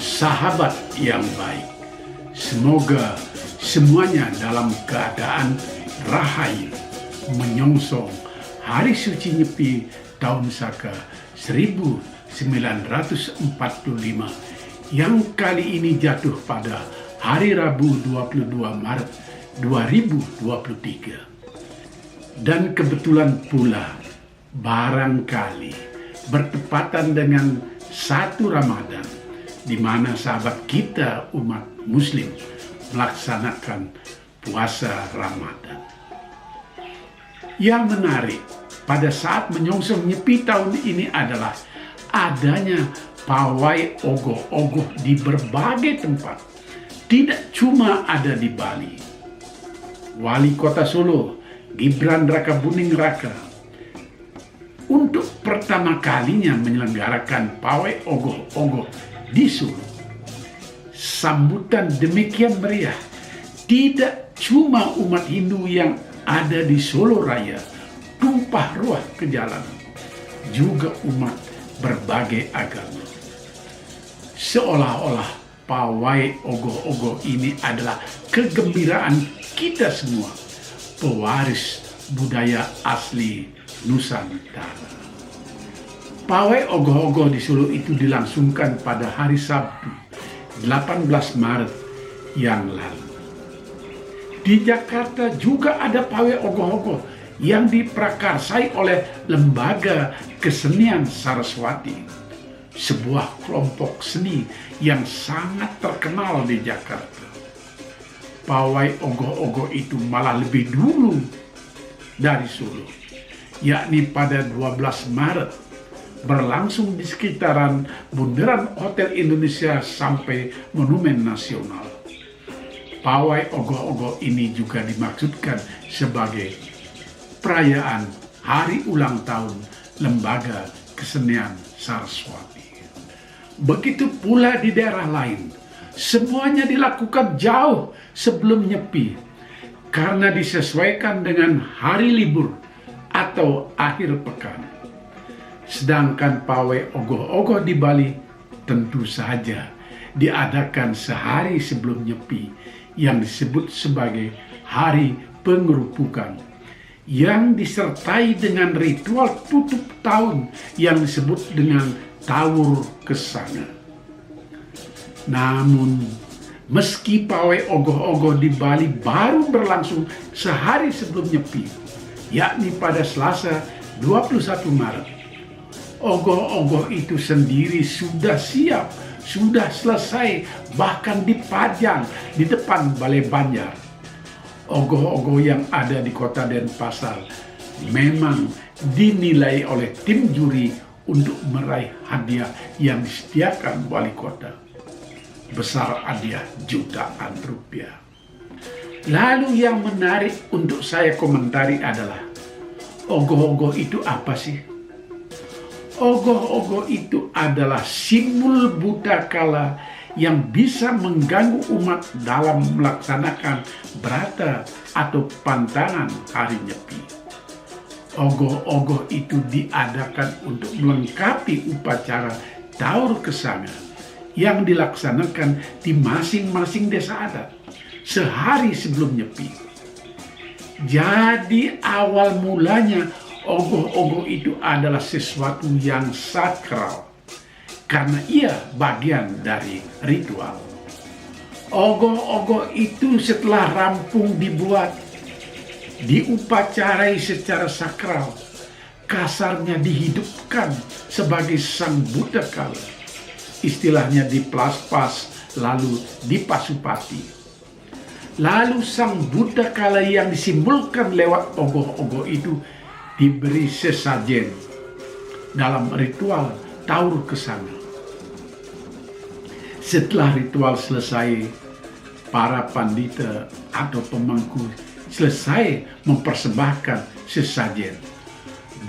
Sahabat yang baik, semoga semuanya dalam keadaan rahayu menyongsong Hari Suci Nyepi tahun Saka 1945 yang kali ini jatuh pada hari Rabu 22 Maret 2023. Dan kebetulan pula barangkali bertepatan dengan 1 Ramadan, di mana sahabat kita umat Muslim melaksanakan puasa Ramadan. Yang menarik pada saat menyongsong Nyepi tahun ini adalah adanya pawai ogoh-ogoh di berbagai tempat. Tidak cuma ada di Bali. Wali Kota Solo, Gibran Rakabuming Raka, untuk pertama kalinya menyelenggarakan pawai ogoh-ogoh di Solo. Sambutan demikian meriah tidak cuma umat Hindu yang ada di Solo Raya tumpah ruah ke jalan, juga umat berbagai agama. Seolah-olah pawai ogoh-ogoh ini adalah kegembiraan kita semua, pewaris budaya asli Nusantara. Pawai ogoh-ogoh di Solo itu dilangsungkan pada hari Sabtu 18 Maret yang lalu. Di Jakarta juga ada pawai ogoh-ogoh yang diprakarsai oleh Lembaga Kesenian Saraswati, sebuah kelompok seni yang sangat terkenal di Jakarta. Pawai ogoh-ogoh itu malah lebih dulu dari Solo, yakni pada 12 Maret, berlangsung di sekitaran bundaran Hotel Indonesia sampai Monumen Nasional. Pawai ogoh-ogoh ini juga dimaksudkan sebagai perayaan hari ulang tahun Lembaga Kesenian Saraswati. Begitu pula di daerah lain, semuanya dilakukan jauh sebelum Nyepi karena disesuaikan dengan hari libur atau akhir pekan. Sedangkan pawai ogoh-ogoh di Bali tentu saja diadakan sehari sebelum Nyepi yang disebut sebagai Hari Pengerupukan, yang disertai dengan ritual tutup tahun yang disebut dengan Tawur Kesanga. Namun, meski pawai ogoh-ogoh di Bali baru berlangsung sehari sebelum Nyepi, yakni pada Selasa 21 Maret, ogoh-ogoh itu sendiri sudah siap, sudah selesai, bahkan dipajang di depan Balai Banjar. Ogoh-ogoh yang ada di Kota Denpasar memang dinilai oleh tim juri untuk meraih hadiah yang disediakan wali kota. Besar hadiah jutaan rupiah. Lalu yang menarik untuk saya komentari adalah, ogoh-ogoh itu apa sih? Ogoh-ogoh itu adalah simbol Buddhakala yang bisa mengganggu umat dalam melaksanakan brata atau pantangan hari Nyepi. Ogoh-ogoh itu diadakan untuk melengkapi upacara Tawur Kesanga yang dilaksanakan di masing-masing desa adat sehari sebelum Nyepi. Jadi awal mulanya ogoh-ogoh itu adalah sesuatu yang sakral karena ia bagian dari ritual. Ogoh-ogoh itu setelah rampung dibuat, diupacarai secara sakral, kasarnya dihidupkan sebagai sang Buddhakala. Istilahnya diplas-pas lalu dipasupati. Lalu sang Buddhakala yang disimbolkan lewat ogoh-ogoh itu diberi sesajen dalam ritual Tawur Kesanga. Setelah ritual selesai, para pandita atau pemangku selesai mempersembahkan sesajen.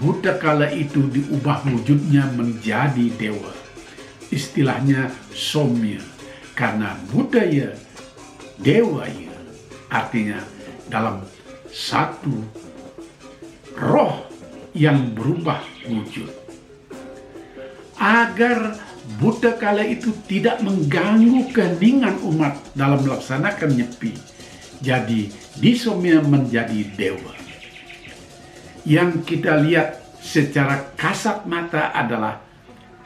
Buddhakala itu diubah wujudnya menjadi dewa. Istilahnya somya, karena budaya dewa ya, artinya dalam satu roh yang berubah wujud. Agar buta kala itu tidak mengganggu keheningan umat dalam melaksanakan nyepi. Jadi disomia menjadi dewa. Yang kita lihat secara kasat mata adalah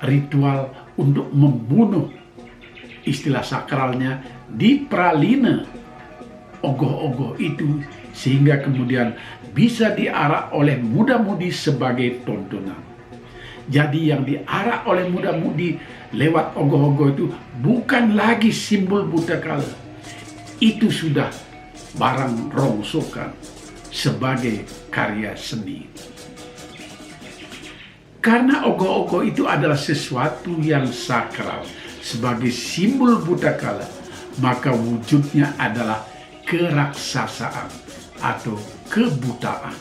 ritual untuk membunuh, istilah sakralnya di pralina ogoh-ogoh itu, sehingga kemudian bisa diarak oleh muda-mudi sebagai tontonan. Jadi yang diarak oleh muda-mudi lewat ogoh-ogoh itu bukan lagi simbol buta kala. Itu sudah barang rongsokan sebagai karya seni. Karena ogoh-ogoh itu adalah sesuatu yang sakral sebagai simbol buta kala, maka wujudnya adalah keraksasaan atau kebutaan.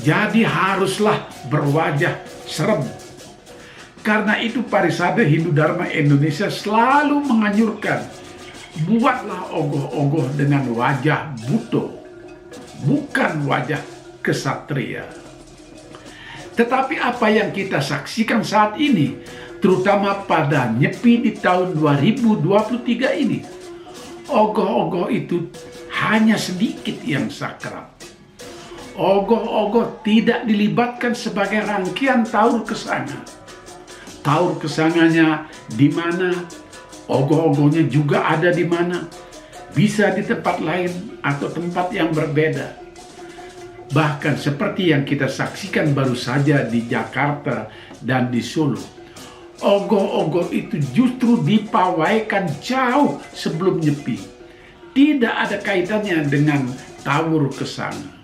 Jadi haruslah berwajah serem. Karena itu Parisade Hindu Dharma Indonesia selalu menganjurkan, buatlah ogoh-ogoh dengan wajah buto, bukan wajah kesatria. Tetapi apa yang kita saksikan saat ini, terutama pada nyepi di tahun 2023 ini, ogoh-ogoh itu hanya sedikit yang sakral. Ogoh-ogoh tidak dilibatkan sebagai rangkaian taur kesanga. Taur kesanganya di mana, ogoh-ogohnya juga ada di mana, bisa di tempat lain atau tempat yang berbeda. Bahkan seperti yang kita saksikan baru saja di Jakarta dan di Solo, ogoh-ogoh itu justru dipawaikan jauh sebelum nyepi. Tidak ada kaitannya dengan taur kesanga.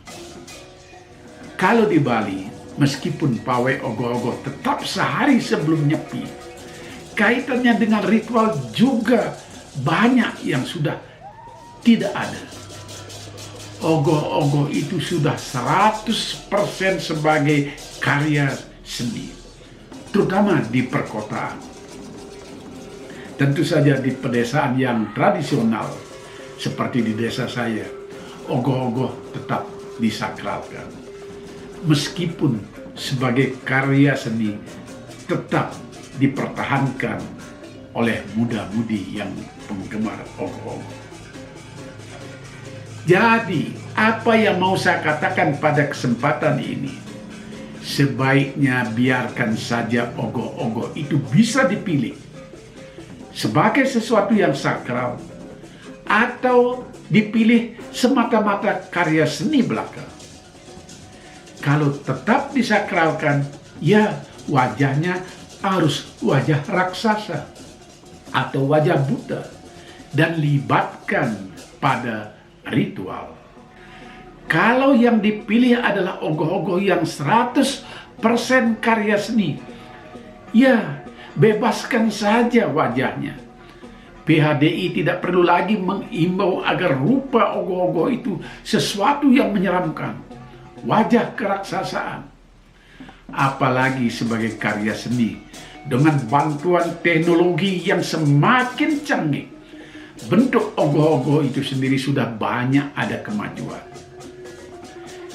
Kalau di Bali, meskipun pawai ogoh-ogoh tetap sehari sebelum nyepi, kaitannya dengan ritual juga banyak yang sudah tidak ada. Ogoh-ogoh itu sudah 100% sebagai karya seni, terutama di perkotaan. Tentu saja di pedesaan yang tradisional, seperti di desa saya, ogoh-ogoh tetap disakralkan. Meskipun sebagai karya seni tetap dipertahankan oleh muda-mudi yang penggemar ogoh-ogoh. Jadi, apa yang mau saya katakan pada kesempatan ini? Sebaiknya biarkan saja ogoh-ogoh itu bisa dipilih sebagai sesuatu yang sakral, atau dipilih semata-mata karya seni belaka. Kalau tetap disakralkan, ya wajahnya harus wajah raksasa atau wajah buta, dan libatkan pada ritual. Kalau yang dipilih adalah ogoh-ogoh yang 100% karya seni, ya bebaskan saja wajahnya. PHDI tidak perlu lagi mengimbau agar rupa ogoh-ogoh itu sesuatu yang menyeramkan, wajah keraksasaan. Apalagi sebagai karya seni dengan bantuan teknologi yang semakin canggih, bentuk ogoh-ogoh itu sendiri sudah banyak ada kemajuan.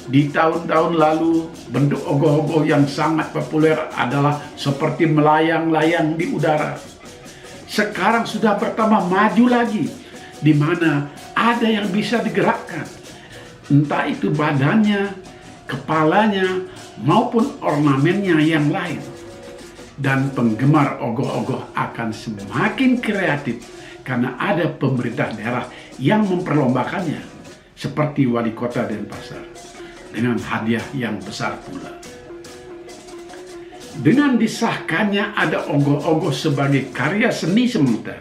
Di tahun-tahun lalu, bentuk ogoh-ogoh yang sangat populer adalah seperti melayang-layang di udara. Sekarang sudah bertambah maju lagi, di mana ada yang bisa digerakkan, entah itu badannya, kepalanya, maupun ornamennya yang lain. Dan penggemar ogoh-ogoh akan semakin kreatif karena ada pemerintah daerah yang memperlombakannya, seperti wali kota Denpasar, dengan hadiah yang besar pula. Dengan disahkannya ada ogoh-ogoh sebagai karya seni semata,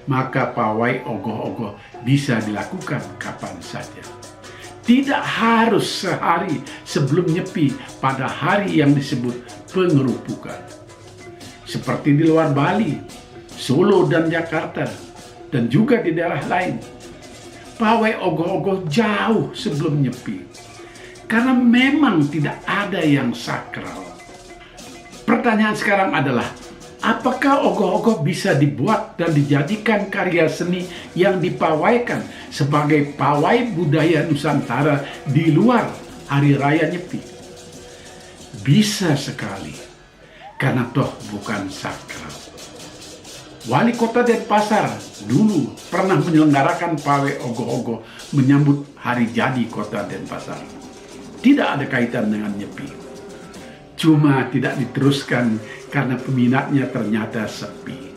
maka pawai ogoh-ogoh bisa dilakukan kapan saja. Tidak harus sehari sebelum nyepi pada hari yang disebut pengerupukan. Seperti di luar Bali, Solo dan Jakarta, dan juga di daerah lain, pawai ogoh-ogoh jauh sebelum nyepi, karena memang tidak ada yang sakral. Pertanyaan sekarang adalah, apakah ogoh-ogoh bisa dibuat dan dijadikan karya seni yang dipawaikan sebagai pawai budaya Nusantara di luar Hari Raya Nyepi? Bisa sekali, karena toh bukan sakral. Wali Kota Denpasar dulu pernah menyelenggarakan pawai ogoh-ogoh menyambut hari jadi Kota Denpasar. Tidak ada kaitan dengan Nyepi. Cuma tidak diteruskan karena peminatnya ternyata sepi.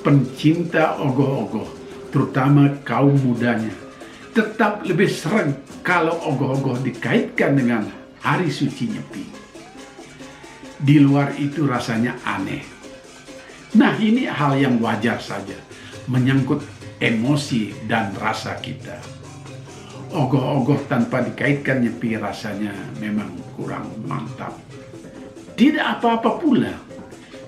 Pencinta ogoh-ogoh, terutama kaum mudanya, tetap lebih sering kalau ogoh-ogoh dikaitkan dengan hari suci Nyepi. Di luar itu rasanya aneh. Nah, ini hal yang wajar saja, menyangkut emosi dan rasa kita. Ogoh-ogoh tanpa dikaitkan Nyepi rasanya memang kurang mantap. Tidak apa-apa pula.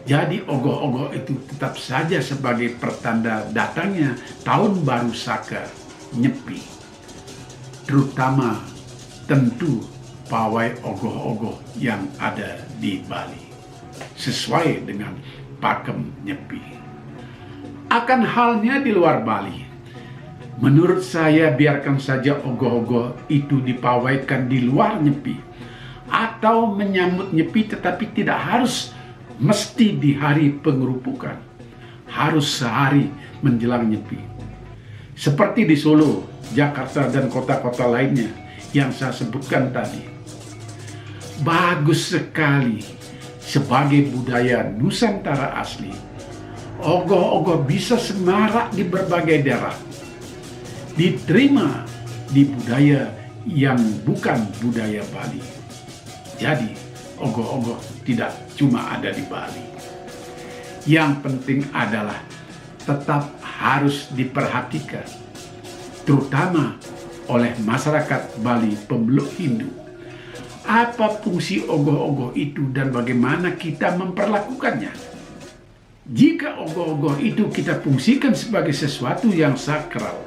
Jadi ogoh-ogoh itu tetap saja sebagai pertanda datangnya Tahun Baru Saka Nyepi. Terutama tentu pawai ogoh-ogoh yang ada di Bali. Sesuai dengan pakem Nyepi. Akan halnya di luar Bali. Menurut saya biarkan saja ogoh-ogoh itu dipawaikan di luar Nyepi. Atau menyambut Nyepi tetapi tidak harus mesti di hari pengerupukan. Harus sehari menjelang Nyepi. Seperti di Solo, Jakarta dan kota-kota lainnya yang saya sebutkan tadi. Bagus sekali. Sebagai budaya Nusantara asli, ogoh-ogoh bisa semarak di berbagai daerah. Diterima di budaya yang bukan budaya Bali. Jadi, ogoh-ogoh tidak cuma ada di Bali. Yang penting adalah tetap harus diperhatikan, terutama oleh masyarakat Bali pemeluk Hindu. Apa fungsi ogoh-ogoh itu dan bagaimana kita memperlakukannya? Jika ogoh-ogoh itu kita fungsikan sebagai sesuatu yang sakral,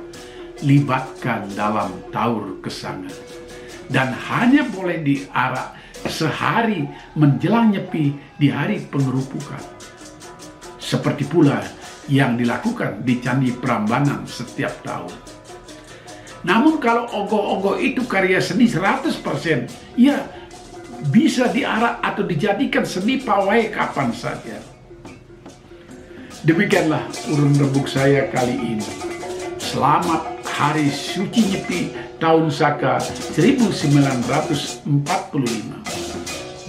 libatkan dalam taur kesanga. Dan hanya boleh diarak sehari menjelang Nyepi di hari pengerupukan. Seperti pula yang dilakukan di Candi Prambanan setiap tahun. Namun kalau ogoh-ogoh itu karya seni 100%, ya bisa diarak atau dijadikan seni pawai kapan saja. Demikianlah urun rebuk saya kali ini. Selamat Hari Suci Nyepi tahun Saka 1945.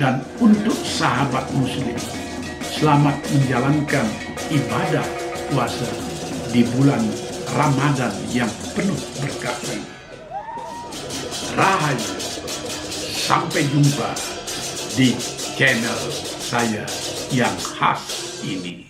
Dan untuk sahabat muslim, selamat menjalankan ibadah puasa di bulan Ramadan yang penuh berkah ini. Rahayu, sampai jumpa di channel saya yang khas ini.